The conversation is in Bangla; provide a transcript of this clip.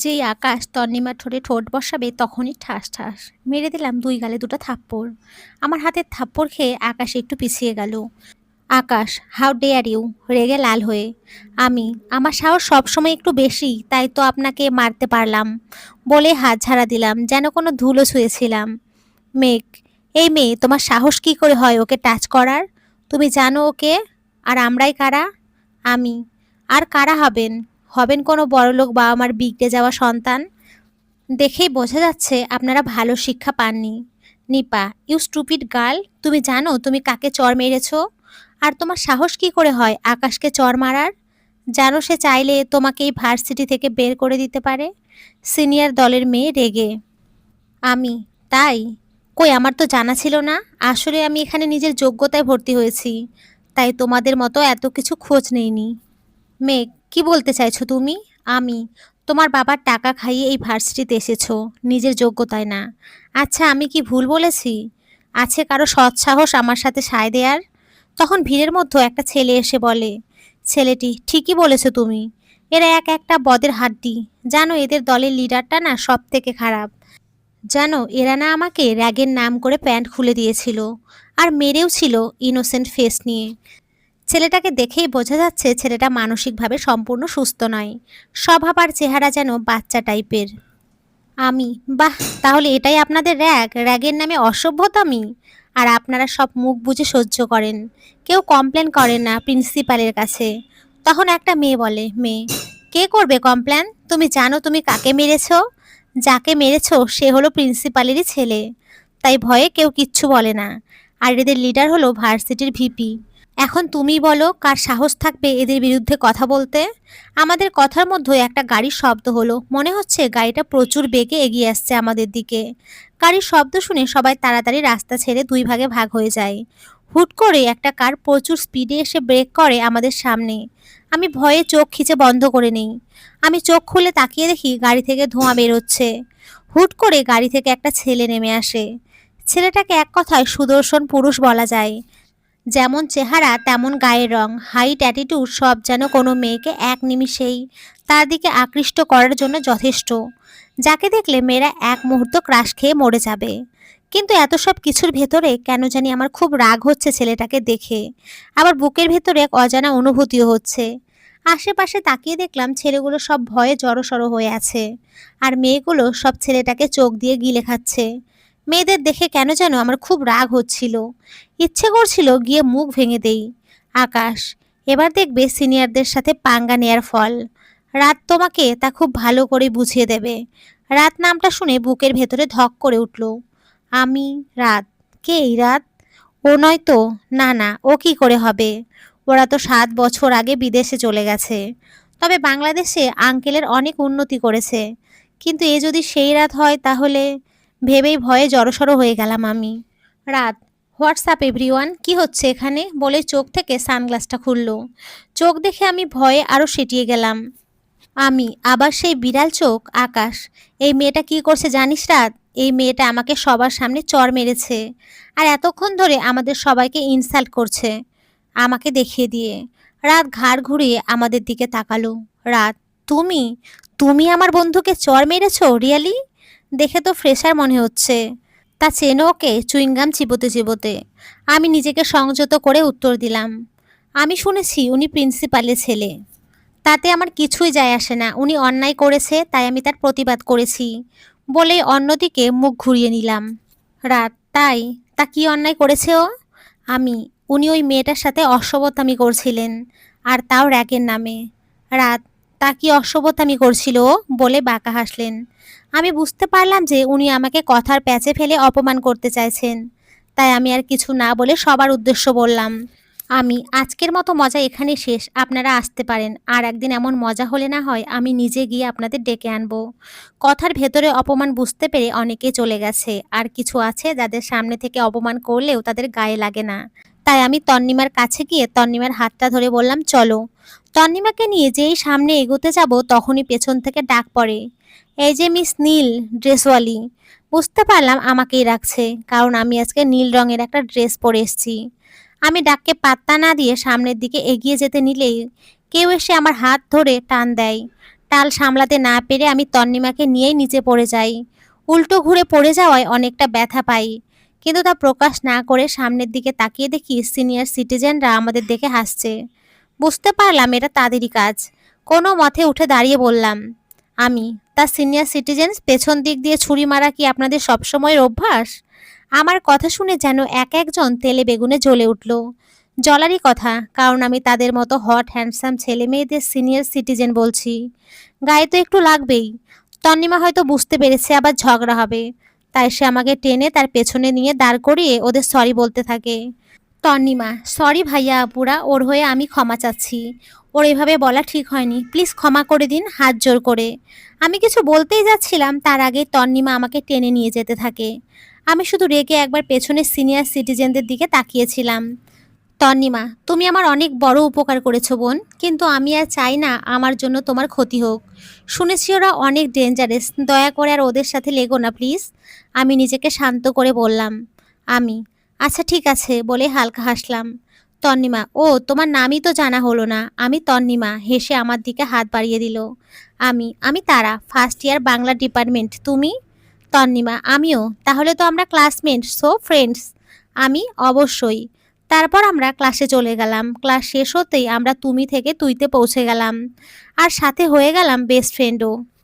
যেই আকাশ তন্নিমার ঠোঁটে ঠোঁট বসাবে তখনই ঠাস ঠাস মেরে দিলাম দুই গালে দুটো থাপ্পড়। আমার হাতের থাপ্পড় খেয়ে আকাশ একটু পিছিয়ে গেল। আকাশ, হাউ ডেয়ার ইউ! রেগে লাল হয়ে। আমি, আমার সাহস সবসময় একটু বেশি, তাই তো আপনাকে মারতে পারলাম বলে হাত ঝাড়া দিলাম যেন কোনো ধুলো ছুঁয়েছিলাম। মেঘ, এই মেয়ে, তোমার সাহস কি করে হয় ওকে টাচ করার? তুমি জানো ওকে? আর আমরাই কারা? আমি, আর কারা হবেন? হবেন কোনো বড়লোক বাবা মার বিগড়ে যাওয়া সন্তান। দেখেই বোঝা যাচ্ছে আপনারা ভালো শিক্ষা পাননি। নিপা, ইউ স্টুপিড গার্ল, তুমি জানো তুমি কাকে চড় মেরেছো? আর তোমার সাহস কি করে হয় আকাশকে চড় মারার? জানো সে চাইলে তোমাকে এই ভার্সিটি থেকে বের করে দিতে পারে। সিনিয়র দলের মেয়ে রেগে। আমি, তাই? কই, আমার তো জানা ছিল না। আসলে আমি এখানে নিজের যোগ্যতায় ভর্তি হয়েছি, তাই তোমাদের মতো এত কিছু খোঁজ নেইনি। মেঘ, কি বলতে চাইছো তুমি? আমি, তোমার বাবার টাকা খাইয়ে এই ভার্সিটিতে এসেছো, নিজের যোগ্যতায় না। আচ্ছা, আমি কি ভুল বলেছি? আছে কারো সৎসাহস আমার সাথে সায় দেয়ার? তখন ভিড়ের মধ্যে একটা ছেলে এসে বলে, ছেলেটি, ঠিকই বলেছো তুমি। এরা এক একটা বদের হাড্ডি। জানো এদের দলের লিডারটা না সব থেকে খারাপ। জানো এরা না আমাকে র্যাগের নাম করে প্যান্ট খুলে দিয়েছিল, আর মেরেও ছিল ইনোসেন্ট ফেস নিয়ে। ছেলেটাকে দেখেই বোঝা যাচ্ছে ছেলেটা মানসিকভাবে সম্পূর্ণ সুস্থ নয়। স্বভাব আর চেহারা যেন বাচ্চা টাইপের। আমি, বাহ, তাহলে এটাই আপনাদের র্যাগ? র্যাগের নামে অসভ্যতামি? আর আপনারা সব মুখ বুজে সহ্য করেন, কেউ কমপ্লেন করে না প্রিন্সিপালের কাছে। তখন একটা মেয়ে বলে, মেয়ে, কে করবে কমপ্লেন? তুমি জানো তুমি কাকে মেরেছো? যাকে মেরেছো সে হলো প্রিন্সিপালেরই ছেলে, তাই ভয়ে কেউ কিচ্ছু বলে না। আর এদের লিডার হলো ভার্সিটির ভিপি। এখন তুমি বলো কার সাহস থাকবে এদের বিরুদ্ধে কথা বলতে? আমাদের কথার মধ্যে একটা গাড়ির শব্দ হলো, মনে হচ্ছে গাড়িটা প্রচুর বেগে এগিয়ে আসছে আমাদের দিকে। গাড়ির শব্দ শুনে সবাই তাড়াতাড়ি রাস্তা ছেড়ে দুই ভাগে ভাগ হয়ে যায়। হুট করে একটা কার প্রচুর স্পিডে এসে ব্রেক করে আমাদের সামনে। আমি ভয়ে চোখ খিচে বন্ধ করে নেই। আমি চোখ খুলে তাকিয়ে দেখি গাড়ি থেকে ধোঁয়া বেরোচ্ছে। হুট করে গাড়ি থেকে একটা ছেলে নেমে আসে। ছেলেটাকে এক কথায় সুদর্শন পুরুষ বলা যায়। যেমন চেহারা তেমন গায়ের রং, হাইট, অ্যাটিটিউড সব যেন কোনো মেয়েকে এক নিমিষেই তার দিকে আকৃষ্ট করার জন্য যথেষ্ট, যাকে দেখলে মেয়েরা এক মুহূর্ত ক্রাশ খেয়ে মরে যাবে। কিন্তু এত সব কিছুর ভেতরে কেন জানি আমার খুব রাগ হচ্ছে ছেলেটাকে দেখে। আবার বুকের ভেতরে এক অজানা অনুভূতিও হচ্ছে। আশেপাশে তাকিয়ে দেখলাম ছেলেগুলো সব ভয়ে জড়সড় হয়ে আছে, আর মেয়েগুলো সব ছেলেটাকে চোখ দিয়ে গিলে খাচ্ছে। মেয়েদের দেখে কেন যেন আমার খুব রাগ হচ্ছিল। ইচ্ছে করছিল গিয়ে মুখ ভেঙে দেই। আকাশ, এবার দেখবে সিনিয়রদের সাথে পাঙ্গা নেয়ার ফল। রাত তোমাকে তা খুব ভালো করে বুঝিয়ে দেবে। রাত নামটা শুনে বুকের ভেতরে ধক করে উঠল। আমি, রাত? কে এই রাত? ও নয় তো? না না, ও কি করে হবে? ওরা তো 7 বছর আগে বিদেশে চলে গেছে। তবে বাংলাদেশে আঙ্কেলের অনেক উন্নতি করেছে। কিন্তু এ যদি সেই রাত হয় তাহলে ভেবেই ভয়ে জড়সড় হয়ে গেলাম আমি। রাত, হোয়াটসঅ্যাপ এভরিওয়ান, কি হচ্ছে এখানে বলে চোখ থেকে সানগ্লাসটা খুলল। চোখ দেখে আমি ভয়ে আরও সেটিয়ে গেলাম। আমি, আবার সেই বিড়াল চোখ। আকাশ, এই মেয়েটা কি করছে জানিস রাত? এই মেয়েটা আমাকে সবার সামনে চড় মেরেছে, আর এতক্ষণ ধরে আমাদের সবাইকে ইনসাল্ট করছে আমাকে দেখিয়ে দিয়ে। রাত ঘাড় ঘুরিয়ে আমাদের দিকে তাকালো। রাত, তুমি তুমি আমার বন্ধুকে চড় মেরেছো? রিয়ালি? দেখে তো ফ্রেশার মনে হচ্ছে। তা চেনো ওকে? চুইংগাম চিবোতে চিবোতে আমি নিজেকে সংযত করে উত্তর দিলাম, আমি শুনেছি উনি প্রিন্সিপালের ছেলে। তাতে আমার কিছুই যায় আসে না, উনি অন্যায় করেছে তাই আমি তার প্রতিবাদ করেছি বলে অন্যদিকে মুখ ঘুরিয়ে নিলাম। রাত, তাই? তা কি অন্যায় করেছে ও? আমি, উনি ওই মেয়েটার সাথে অসভ্যতামি করছিলেন, আর তাও র্যাগের নামে। রাত, তা কি অসভ্যতামি করছিল ও বলে বাঁকা হাসলেন। আমি বুঝতে পারলাম যে উনি আমাকে কথার প্যাচে ফেলে অপমান করতে চাইছেন, তাই আমি আর কিছু না বলে সবার উদ্দেশ্য বললাম, আমি, আজকের মতো মজা এখানেই শেষ, আপনারা আসতে পারেন। আর একদিন এমন মজা হলে না হয় আমি নিজে গিয়ে আপনাদের ডেকে আনবো। কথার ভেতরে অপমান বুঝতে পেরে অনেকে চলে গেছে, আর কিছু আছে যাদের সামনে থেকে অপমান করলেও তাদের গায়ে লাগে না। তাই আমি তন্নিমার কাছে গিয়ে তন্নিমার হাতটা ধরে বললাম, চলো। তন্নিমাকে নিয়ে যেই সামনে এগোতে যাব তখনই পেছন থেকে ডাক পড়ে, এই যে মিস নীল, ড্রেসওয়ালি। বুঝতে পারলাম আমাকেই রাখছে, কারণ আমি আজকে নীল রঙের একটা ড্রেস পরে এসেছি। আমি ডাককে পাত্তা না দিয়ে সামনের দিকে এগিয়ে যেতে নিলেই কেউ এসে আমার হাত ধরে টান দেয়। টাল সামলাতে না পেরে আমি তন্নিমাকে নিয়েই নিচে পড়ে যাই। উল্টো ঘুরে পড়ে যাওয়ায় অনেকটা ব্যথা পাই, কিন্তু তা প্রকাশ না করে সামনের দিকে তাকিয়ে দেখি সিনিয়র সিটিজেনরা আমাদের দেখে হাসছে। বুঝতে পারলাম এটা তাদেরই কাজ। কোনো মতে উঠে দাঁড়িয়ে বললাম, আমি, তা সিনিয়র সিটিজেন্স পেছন দিক দিয়ে ছুরি মারা কি আপনাদের সবসময়ের অভ্যাস? আমার কথা শুনে যেন এক একজন তেলে বেগুনে জ্বলে উঠল। জ্বলারই কথা, কারণ আমি তাদের মতো হট হ্যান্ডসাম ছেলে মেয়েদের সিনিয়র সিটিজেন বলছি। গায়ে তো একটু লাগবেই। তন্নিমা হয়তো বুঝতে পেরেছে আবার ঝগড়া হবে, তাই সে আমাকে টেনে তার পেছনে নিয়ে দাঁড় করিয়ে ওদের সরি বলতে থাকে। তন্নিমা, সরি ভাইয়া আপুরা, ওর হয়ে আমি ক্ষমা চাচ্ছি। ওর এভাবে বলা ঠিক হয়নি, প্লিজ ক্ষমা করে দিন হাত জোর করে। আমি কিছু বলতেই যাচ্ছিলাম, তার আগে তন্নিমা আমাকে টেনে নিয়ে যেতে থাকে। আমি শুধু রেগে একবার পেছনের সিনিয়র সিটিজেনদের দিকে তাকিয়েছিলাম। তন্নিমা, তুমি আমার অনেক বড় উপকার করেছো বোন, কিন্তু আমি আর চাই না আমার জন্য তোমার ক্ষতি হোক। শুনেছি ওরা অনেক ডেঞ্জারাস, দয়া করে আর ওদের সাথে লেগো না প্লিজ। আমি নিজেকে শান্ত করে বললাম। আমি, আচ্ছা ঠিক আছে বলে হালকা হাসলাম। তন্নিমা, ও তোমার নামই তো জানা হলো না। আমি তন্নিমা, হেসে আমার দিকে হাত বাড়িয়ে দিল। আমি তারা, ফার্স্ট ইয়ার বাংলা ডিপার্টমেন্ট। তুমি? তন্নিমা, আমিও। তাহলে তো আমরা ক্লাসমেট, সো ফ্রেন্ডস। আমি, অবশ্যই। তারপর আমরা ক্লাসে চলে গেলাম। ক্লাস শেষ হতেই আমরা তুমি থেকে তুইতে পৌঁছে গেলাম, আর সাথে হয়ে গেলাম বেস্ট ফ্রেন্ডও।